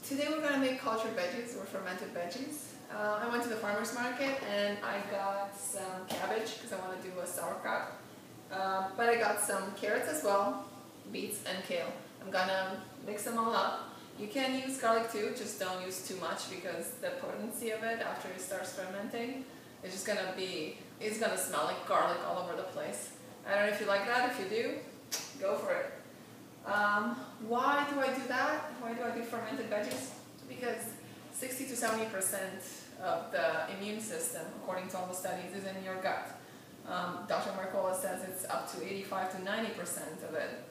Today we're going to make cultured veggies or fermented veggies. I went to the farmer's market and I got some cabbage because I want to do a sauerkraut. But I got some carrots as well, beets and kale. I'm going to mix them all up. You can use garlic too, just don't use too much because the potency of it after it starts fermenting is just going to be, it's going to smell like garlic all over the place. I don't know if you like that. If you do, go for it. Why do I do that? Why do I do fermented veggies? Because 60 to 70% of the immune system, according to all the studies, is in your gut. Dr. Mercola says it's up to 85 to 90% of it.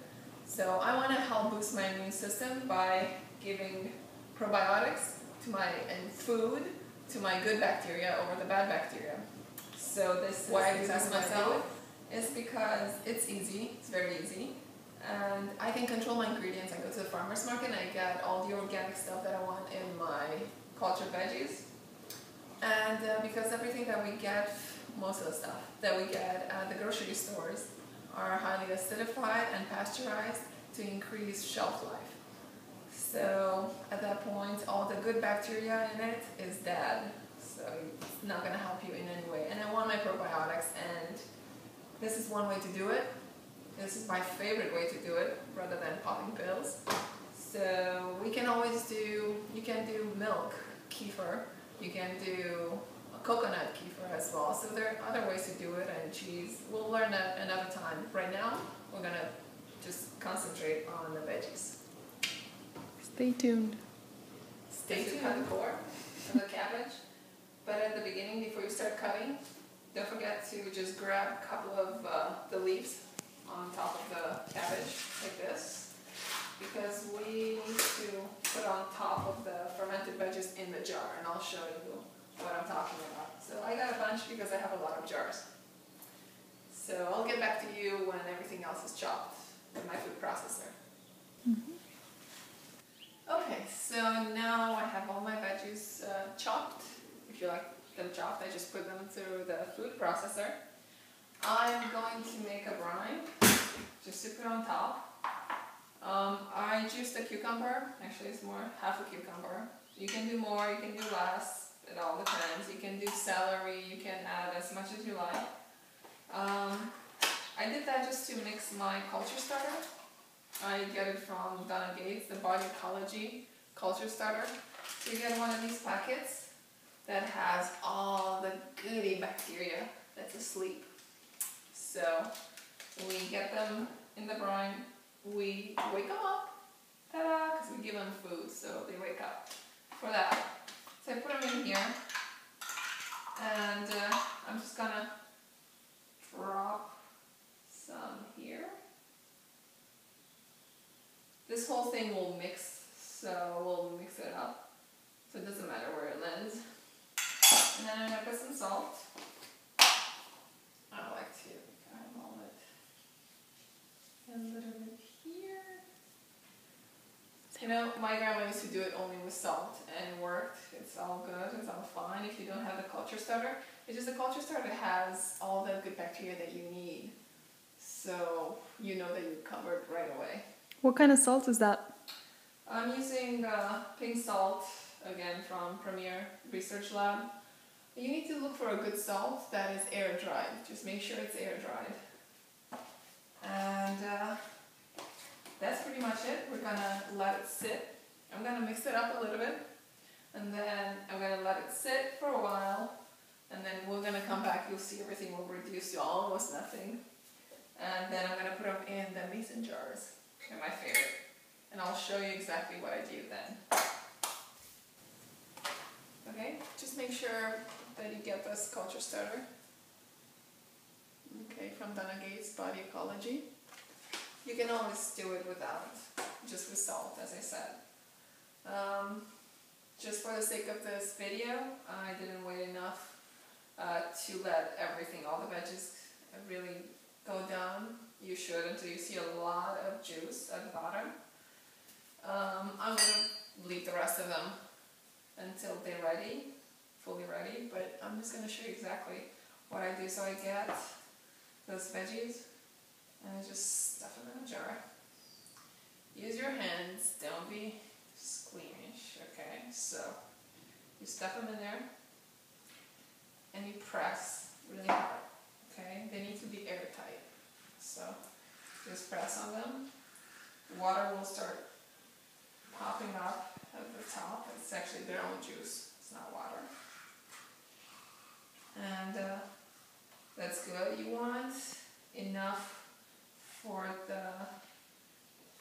So I want to help boost my immune system by giving probiotics to my food to my good bacteria over the bad bacteria. So this is why I do this myself. It's because it's easy. It's very easy. And I can control my ingredients. I go to the farmer's market and I get all the organic stuff that I want in my cultured veggies. And because everything that we get, most of the stuff that we get at the grocery stores are highly acidified and pasteurized to increase shelf life. So at that point, all the good bacteria in it is dead. So it's not going to help you in any way. And I want my probiotics, and this is one way to do it. This is my favorite way to do it, rather than popping pills. So we can always do, you can do milk kefir, you can do coconut kefir as well. So there are other ways to do it, and cheese. We'll learn that another time. Right now, we're gonna just concentrate on the veggies. Stay tuned. Stay tuned. Cut the core of the cabbage. But at the beginning, before you start cutting, don't forget to just grab a couple of the leaves on top of the cabbage, like this, because we need to put on top of the fermented veggies in the jar, and I'll show you what I'm talking about. So I got a bunch because I have a lot of jars. So I'll get back to you when everything else is chopped in my food processor. Okay, so now I have all my veggies chopped. If you like them chopped, I just put them through the food processor. I'm going to make a brine, just to put on top. I juiced a cucumber. Actually, it's more half a cucumber. You can do more, you can do less. It all depends. You can do celery. You can add as much as you like. I did that just to mix my culture starter. I get it from Donna the Body Ecology culture starter. So you get one of these packets that has all the goody bacteria that's asleep. So we get them in the brine, we wake them up, ta-da, because we give them food, so they wake up for that. So I put them in here, and I'm just gonna drop some here. This whole thing will mix, so we'll mix it up, so it doesn't matter where it lands. And then I'm gonna put some salt. I like to eyeball it a little bit here. You know, my grandma used to do it only with salt, and it worked. It's all good, it's all fine if you don't have the culture starter. It's just the culture starter has all the good bacteria that you need, so you know that you're covered right away. What kind of salt is that? I'm using pink salt, again from Premier Research Lab. You need to look for a good salt that is air dried. Just make sure it's air dried. And that's pretty much it. We're gonna let it sit. I'm gonna mix it up a little bit, and then I'm gonna let it sit for a while, and then we're gonna come back. You'll see everything will reduce to almost nothing. And then I'm gonna put them in the mason jars. They're my favorite. And I'll show you exactly what I do then. Okay, just make sure that you get this culture starter. Okay, from Donna Body Ecology. You can always do it without, just with salt, as I said. Just for the sake of this video, I didn't wait enough to let everything, all the veggies, really go down. You should, until you see a lot of juice at the bottom. I'm going to leave the rest of them until they're ready, fully ready, but I'm just going to show you exactly what I do. So I get those veggies and I just stuff them in a jar. Use your hands, don't be squeamish. okay? So you stuff them in there and you press really hard, okay? They need to be airtight. So just press on them. The water will start popping up at the top. It's actually their own juice, it's not water. And that's good. You want enough for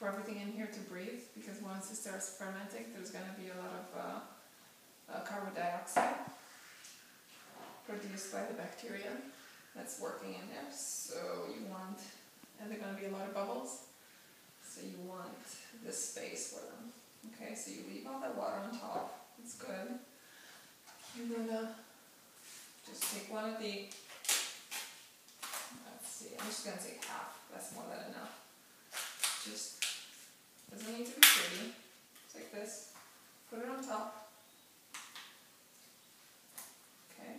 everything in here to breathe, because once it starts fermenting, there's going to be a lot of carbon dioxide produced by the bacteria that's working in there. So you want, and there are going to be a lot of bubbles, so you want this space for them. Okay, so you leave all that water on top. It's good. You're gonna just take one of the, let's see, I'm just gonna take half. That's more than enough. Just doesn't need to be pretty. It's like this. Put it on top. Okay.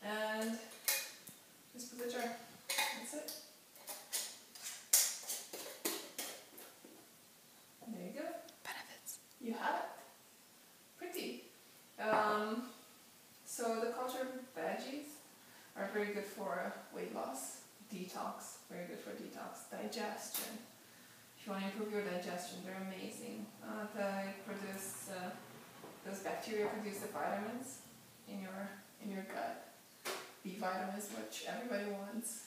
And just put the jar. That's it. There you go. Benefits. You have it. Pretty. So the cultured veggies are very good for weight loss, detox, very good for detox, digestion. If you want to improve your digestion, they're amazing. They produce, those bacteria produce the vitamins in your gut. B vitamins, which everybody wants,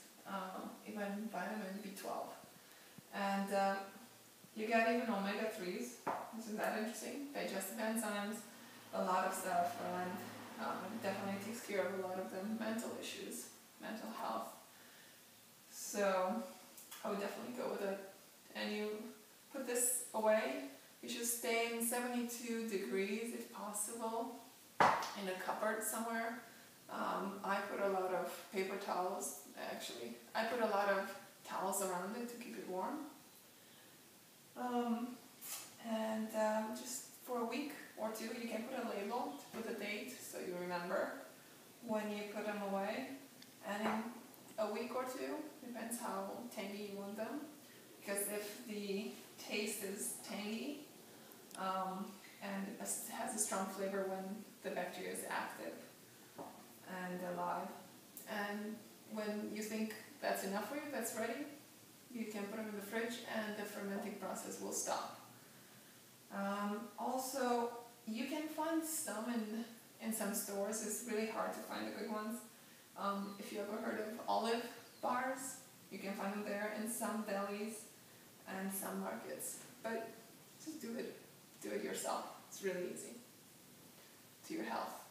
even vitamin B12. And you got even omega-3s, isn't that interesting? Digestive enzymes, a lot of stuff, and it definitely takes care of a lot of the mental issues, mental health. So I would definitely go with it. And you put this away. You should stay in 72 degrees if possible, in a cupboard somewhere. I put a lot of paper towels, actually. I put a lot of towels around it to keep it warm. And just for a week or two, you can put a label to put a date so you remember when you put them away. And in a week or two, depends how tangy you want them. Because if the taste is tangy and has a strong flavor when the bacteria is active and alive, and when you think that's enough for you, that's ready, you can put them in the fridge and the fermenting process will stop. Also, you can find some in some stores. It's really hard to find the good ones. If you ever heard of olive bars, you can find them there in some delis and some markets. But just do it yourself. It's really easy to your health.